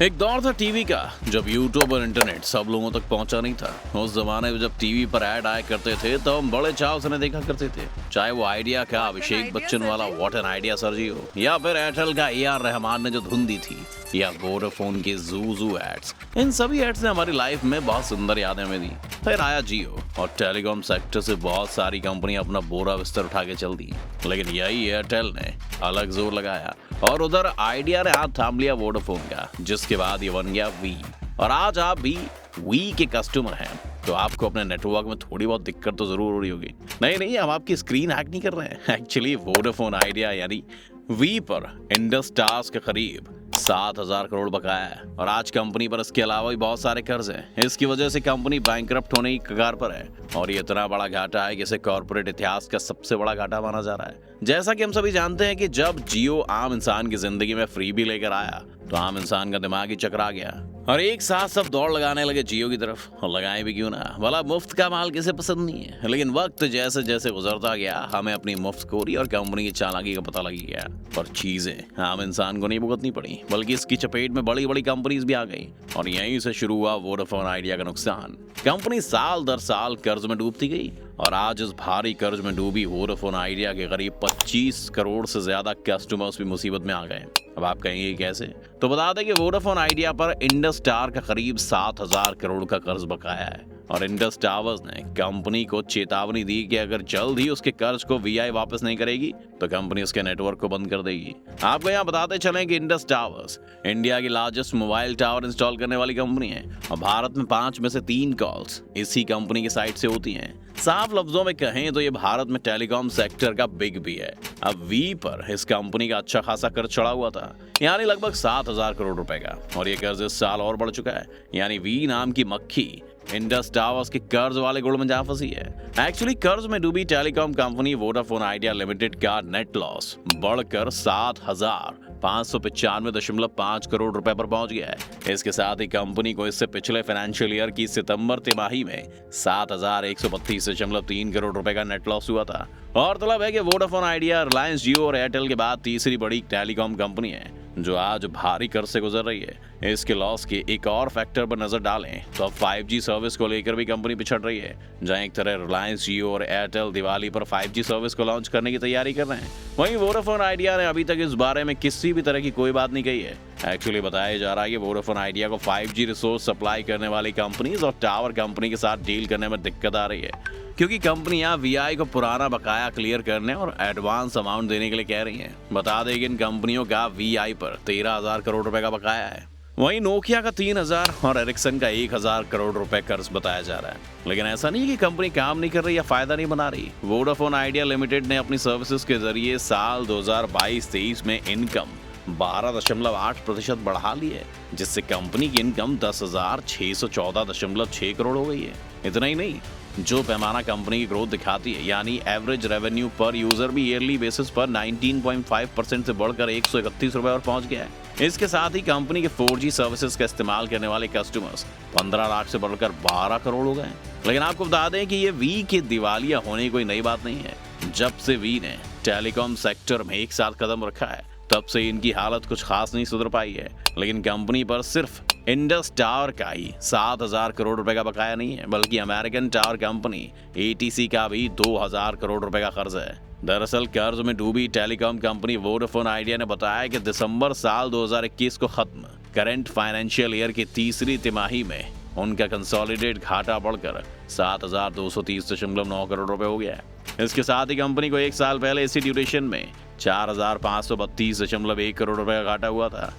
एक दौर था टीवी का जब यूट्यूब और इंटरनेट सब लोगों तक पहुंचा नहीं था। उस जमाने में जब टीवी पर ऐड आया करते थे तो हम बड़े चाव से देखा करते थे, चाहे वो आइडिया का अभिषेक बच्चन वाला व्हाट एन आइडिया सर जी हो, या फिर एयरटेल का ए आर रहमान ने जो धुन दी थी, या वोडाफोन के जू एड्स। इन सभी एड्स ने हमारी लाइफ में बहुत सुंदर यादें हमें दी। फिर आया जियो और टेलीकॉम सेक्टर से बहुत सारी कंपनी अपना बोरा बिस्तर उठा के चल दी, लेकिन यही एयरटेल ने अलग जोर लगाया और उधर आइडिया ने हाथ थाम लिया वोडाफोन का, जिसके बाद ये बन गया वी। और आज आप भी वी के कस्टमर हैं तो आपको अपने नेटवर्क में थोड़ी बहुत दिक्कत तो जरूर हो रही होगी। नहीं, हम आपकी स्क्रीन हैक नहीं कर रहे हैं। एक्चुअली वोडाफोन आइडिया यानी वी पर इंडस टावर्स के करीब 7,000 करोड़ बकाया है और आज कंपनी पर इसके अलावा भी बहुत सारे कर्ज हैं। इसकी वजह से कंपनी बैंकरप्ट होने की कगार पर है और ये इतना बड़ा घाटा है कि इसे कॉर्पोरेट इतिहास का सबसे बड़ा घाटा माना जा रहा है। जैसा कि हम सभी जानते हैं कि जब जियो आम इंसान की जिंदगी में फ्री भी लेकर आया तो आम इंसान का दिमाग ही चकरा गया और एक साथ सब दौड़ लगाने लगे जियो की तरफ। और लगाए भी क्यों ना, भला मुफ्त का माल किसे पसंद नहीं है। लेकिन वक्त जैसे जैसे गुजरता गया हमें अपनी मुफ्तखोरी और कंपनी की चालाकी का पता लग गया। पर चीजें आम इंसान को नहीं भुगतनी पड़ी, बल्कि इसकी चपेट में बड़ी बड़ी कंपनीज भी आ गई और यहीं से शुरू हुआ वोडाफोन आइडिया का नुकसान। कंपनी साल दर साल कर्ज में डूबती गई और आज इस भारी कर्ज में डूबी वोडाफोन आइडिया के करीब 25 करोड़ से ज्यादा कस्टमर्स भी मुसीबत में आ गए। अब आप कहेंगे कैसे, तो बता दें कि वोडाफोन आइडिया पर इंडस टावर का करीब 7,000 करोड़ का कर्ज बकाया है और इंडस टावर्स ने कंपनी को चेतावनी दी कि अगर जल्द ही उसके कर्ज को वीआई वापस नहीं करेगी तो कंपनी उसके नेटवर्क को बंद कर देगी। आपको यहाँ बताते चलें कि इंडस टावर्स इंडिया की लार्जेस्ट मोबाइल टावर इंस्टॉल करने वाली कंपनी है और भारत में 5 में से 3 कॉल्स इसी कंपनी की साइट से होती हैं। साफ लफ्जों में कहें तो ये भारत में टेलीकॉम सेक्टर का बिग बी है। अब वी पर इस कंपनी का अच्छा खासा कर्ज चढ़ा हुआ था, यानी लगभग 7,000 करोड़ रुपए का, और ये कर्ज इस साल और बढ़ चुका है। यानी वी नाम की मक्खी इंडस टावर्स के कर्ज वाले गुड़ में जा फंसी है। एक्चुअली कर्ज में डूबी telecom company Vodafone idea limited का नेट लॉस बढ़कर 7,595.5 करोड़ रुपए पर पहुंच गया है। इसके साथ ही कंपनी को इससे पिछले फाइनेंशियल ईयर की सितंबर तिमाही में 7,132.3 करोड़ रुपए का नेट लॉस हुआ था। और मतलब है कि वोडाफोन आइडिया रिलायंस जियो और एयरटेल के बाद तीसरी बड़ी टेलीकॉम कंपनी है जो आज भारी कर्ज से गुजर रही है। इसके लॉस के एक और फैक्टर पर नजर डालें तो अब 5G सर्विस को लेकर भी कंपनी पिछड़ रही है, जहां एक तरह रिलायंस जियो और एयरटेल दिवाली पर 5G सर्विस को लॉन्च करने की तैयारी कर रहे हैं। वहीं वोडाफोन आइडिया ने अभी तक इस बारे में किसी भी तरह की कोई बात नहीं कही है। एक्चुअली बताया जा रहा है कि वोडाफोन आइडिया को 5G रिसोर्स सप्लाई करने वाली कंपनीज और टावर कंपनी के साथ डील करने में दिक्कत आ रही है, क्योंकि कंपनियां वीआई को पुराना बकाया क्लियर करने और एडवांस अमाउंट देने के लिए कह रही हैं। बता दें कि इन कंपनियों का वीआई पर 13,000 करोड़ रुपए का बकाया है। वहीं नोकिया का 3,000 और एरिक्सन का 1,000 करोड़ रुपए कर्ज बताया जा रहा है। लेकिन ऐसा नहीं कि कंपनी काम नहीं कर रही या फायदा नहीं बना रही। वोडाफोन आइडिया लिमिटेड ने अपनी सर्विसेज के जरिए साल 2022-23 में इनकम 12.8% बढ़ा ली है, जिससे कंपनी की इनकम 10,614.6 करोड़ हो गई है। इतना ही नहीं, जो पैमाना कंपनी की ग्रोथ दिखाती है, यानी एवरेज रेवेन्यू पर यूजर भी ईयरली बेसिस पर 19.5% से बढ़कर 131 रुपए और पहुंच गया है। इसके साथ ही कंपनी के 4G सर्विसेज का इस्तेमाल करने वाले कस्टमर्स 15 लाख से बढ़कर 12 करोड़ हो गए। लेकिन आपको बता दें कि ये वी के दिवालिया होने की कोई नई बात नहीं है। जब से वी ने टेलीकॉम सेक्टर में एक साथ कदम रखा है तब से इनकी हालत कुछ खास नहीं सुधर पाई है। लेकिन कंपनी पर सिर्फ इंडस टावर का ही 7,000 करोड़ रुपए का बकाया नहीं है, बल्कि अमेरिकन टावर कंपनी ATC का भी 2,000 करोड़ रुपए का कर्ज है। दरअसल कर्ज में डूबी टेलीकॉम कंपनी वोडाफोन आइडिया ने बताया कि दिसंबर साल 2021 को खत्म करंट फाइनेंशियल ईयर की तीसरी तिमाही में उनका कंसोलिडेट घाटा बढ़कर 7,230.9 करोड़ रुपए हो गया है। इसके साथ ही कंपनी को एक साल पहले इसी ड्यूरेशन में 4,532.1 करोड़ रुपए का घाटा हुआ था।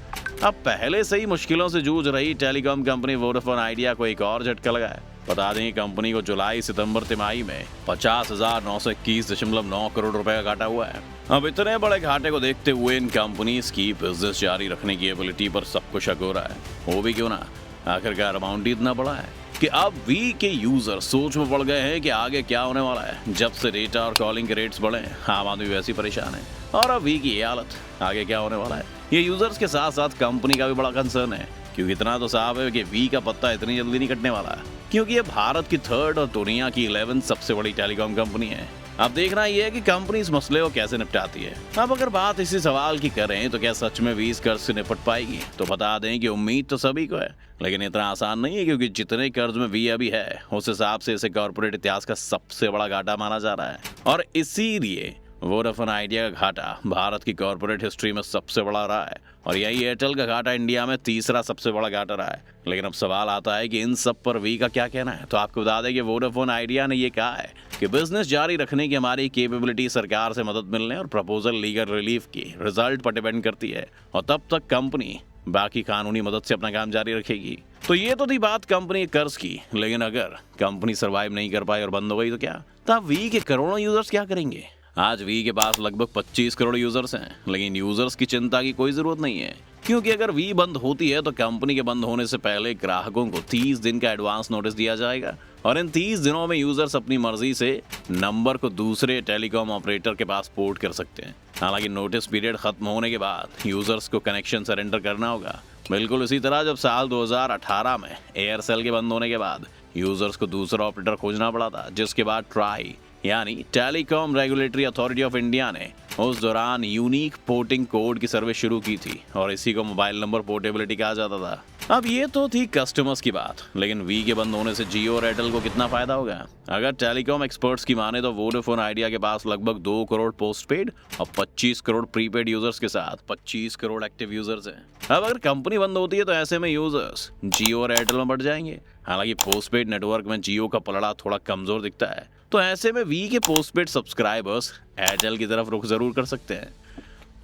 अब पहले से ही मुश्किलों से जूझ रही टेलीकॉम कंपनी वोडाफोन आइडिया को एक और झटका लगा है। बता दें कंपनी को जुलाई सितंबर तिमाही में 50,921.9 करोड़ रुपए का घाटा हुआ है। अब इतने बड़े घाटे को देखते हुए इन कंपनीज की बिजनेस जारी रखने की एबिलिटी पर सबको शक हो रहा है। वो भी क्यों ना, आखिरकार अमाउंट इतना बड़ा है कि अब वी के यूजर सोच में पड़ गए हैं कि आगे क्या होने वाला है। जब से डेटा और कॉलिंग के रेट्स बढ़े, आम आदमी वैसे ही परेशान है और अब वी की ये हालत, आगे क्या होने वाला है ये यूजर्स के साथ साथ कंपनी का भी बड़ा कंसर्न है। क्योंकि इतना तो साफ है कि वी का पत्ता इतनी जल्दी नहीं कटने वाला, क्योंकि ये भारत की 3rd और दुनिया की 11th सबसे बड़ी टेलीकॉम कंपनी है। अब देखना ये है कि कंपनी इस मसले को कैसे निपटाती है। अब अगर बात इसी सवाल की करें तो क्या सच में वी इस कर्ज से निपट पाएगी? तो बता दें कि उम्मीद तो सभी को है, लेकिन इतना आसान नहीं है, क्योंकि जितने कर्ज में वी अभी है उस हिसाब से इसे कॉर्पोरेट इतिहास का सबसे बड़ा घाटा माना जा रहा है। और इसीलिए वोडाफोन आइडिया का घाटा भारत की कॉर्पोरेट हिस्ट्री में सबसे बड़ा रहा है, और यही एयरटेल का घाटा इंडिया में तीसरा सबसे बड़ा घाटा रहा है। लेकिन अब सवाल आता है कि इन सब पर वी का क्या कहना है। तो आपको बता दें कि वोडाफोन आइडिया ने ये कहा है कि बिजनेस जारी रखने की हमारी कैपेबिलिटी सरकार से मदद मिलने और प्रपोजल लीगल रिलीफ की रिजल्ट पर डिपेंड करती है, और तब तक कंपनी बाकी कानूनी मदद से अपना काम जारी रखेगी। तो ये तो थी बात कंपनी के कर्ज की, लेकिन अगर कंपनी सर्वाइव नहीं कर पाई और बंद हो गई तो क्या? तब वी के करोड़ों यूजर्स क्या करेंगे? आज वी के पास लगभग 25 करोड़ यूजर्स हैं, लेकिन यूजर्स की चिंता की कोई जरूरत नहीं है, क्योंकि अगर वी बंद होती है तो कंपनी के बंद होने से पहले ग्राहकों को 30 दिन का एडवांस नोटिस दिया जाएगा, और इन 30 दिनों में यूजर्स अपनी मर्जी से नंबर को दूसरे टेलीकॉम ऑपरेटर के पास पोर्ट कर सकते हैं। हालांकि नोटिस पीरियड खत्म होने के बाद यूजर्स को कनेक्शन सरेंडर करना होगा। बिल्कुल इसी तरह जब साल 2018 में एयरसेल के बंद होने के बाद यूजर्स को दूसरा ऑपरेटर खोजना पड़ा था, जिसके बाद ट्राई यानी telecom regulatory authority of India ने उस दौरान यूनिक पोर्टिंग कोड की सर्विस शुरू की थी, और इसी को मोबाइल नंबर पोर्टेबिलिटी कहा जाता था। अब ये तो थी कस्टमर्स की बात, लेकिन वी के बंद होने से जियो और एयरटेल को कितना फायदा होगा? अगर टेलीकॉम एक्सपर्ट्स की माने तो वोडाफोन आइडिया के पास लगभग 2 करोड़ पोस्टपेड और 25 करोड़ प्रीपेड यूजर्स के साथ 25 करोड़ एक्टिव यूजर्स हैं। अब अगर कंपनी बंद होती है तो ऐसे में यूजर्स जियो और एयरटेल में बढ़ जाएंगे। हालांकि पोस्टपेड नेटवर्क में जियो का पलड़ा थोड़ा कमजोर दिखता है, तो ऐसे में वी के पोस्टपेड सब्सक्राइबर्स एयरटेल की तरफ रुख जरूर कर सकते हैं।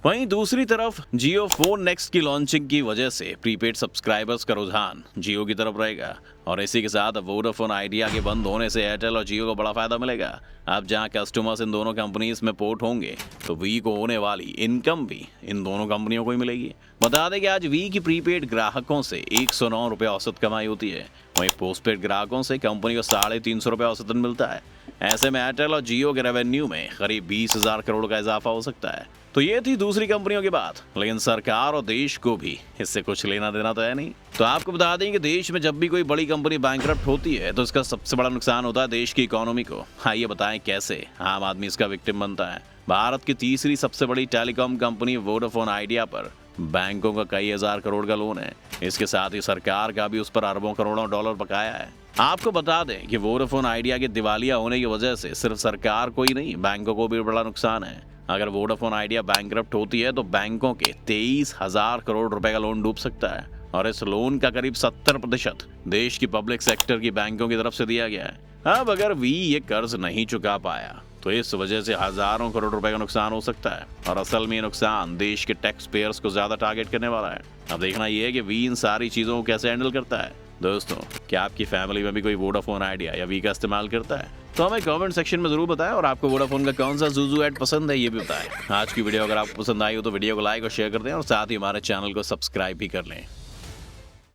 वहीं दूसरी तरफ जियो फोन नेक्स्ट की लॉन्चिंग की वजह से प्रीपेड सब्सक्राइबर्स का रुझान जियो की तरफ रहेगा, और इसी के साथ वोडाफोन आइडिया के बंद होने से एयरटेल और जियो को बड़ा फायदा मिलेगा। अब जहां कस्टमर्स इन दोनों कंपनीज में पोर्ट होंगे तो वी को होने वाली इनकम भी इन दोनों कंपनियों को ही मिलेगी। बता दें कि आज वी की प्रीपेड ग्राहकों से 109 रुपये औसत कमाई होती है, वहीं पोस्टपेड ग्राहकों से कंपनी को 350 रुपये औसतन मिलता है। ऐसे में एयरटेल और जियो के रेवेन्यू में करीब 20,000 करोड़ का इजाफा हो सकता है। तो ये थी दूसरी कंपनियों की बात, लेकिन सरकार और देश को भी इससे कुछ लेना देना तो है नहीं। तो आपको बता दें कि देश में जब भी कोई बड़ी कंपनी बैंकरप्ट होती है तो इसका सबसे बड़ा नुकसान होता है देश की इकोनॉमी को। आइए बताएं कैसे आम आदमी इसका विक्टिम बनता है। भारत की तीसरी सबसे बड़ी टेलीकॉम कंपनी वोडाफोन आइडिया पर बैंकों का कई हजार करोड़ का लोन है। इसके साथ ही सरकार का भी उस पर अरबों करोड़ों डॉलर बकाया है। आपको बता दें कि वोडाफोन आइडिया के दिवालिया होने की वजह से सिर्फ सरकार को ही नहीं, बैंकों को भी बड़ा नुकसान है। अगर वोडाफोन आइडिया बैंकरप्ट होती है तो बैंकों के 23,000 करोड़ रुपए का लोन डूब सकता है, और इस लोन का करीब 70% देश की पब्लिक सेक्टर की बैंकों की तरफ से दिया गया है। अब अगर वी ये कर्ज नहीं चुका पाया तो इस वजह से हजारों करोड़ रुपए का नुकसान हो सकता है, और असल में ये नुकसान देश के टैक्स पेयर्स को ज्यादा टारगेट करने वाला है। अब देखना यह है कि वी इन सारी चीजों को कैसे हैंडल करता है। दोस्तों, क्या आपकी फैमिली में भी कोई वोडाफोन आइडिया या वी का इस्तेमाल करता है? तो हमें कमेंट सेक्शन में जरूर बताएं, और आपको वोडाफोन का कौन सा ज़ूज़ू ऐड पसंद है ये भी बताएं। आज की वीडियो अगर आपको पसंद आई हो तो वीडियो को लाइक और शेयर कर दें, और साथ ही हमारे चैनल को सब्सक्राइब भी कर लें।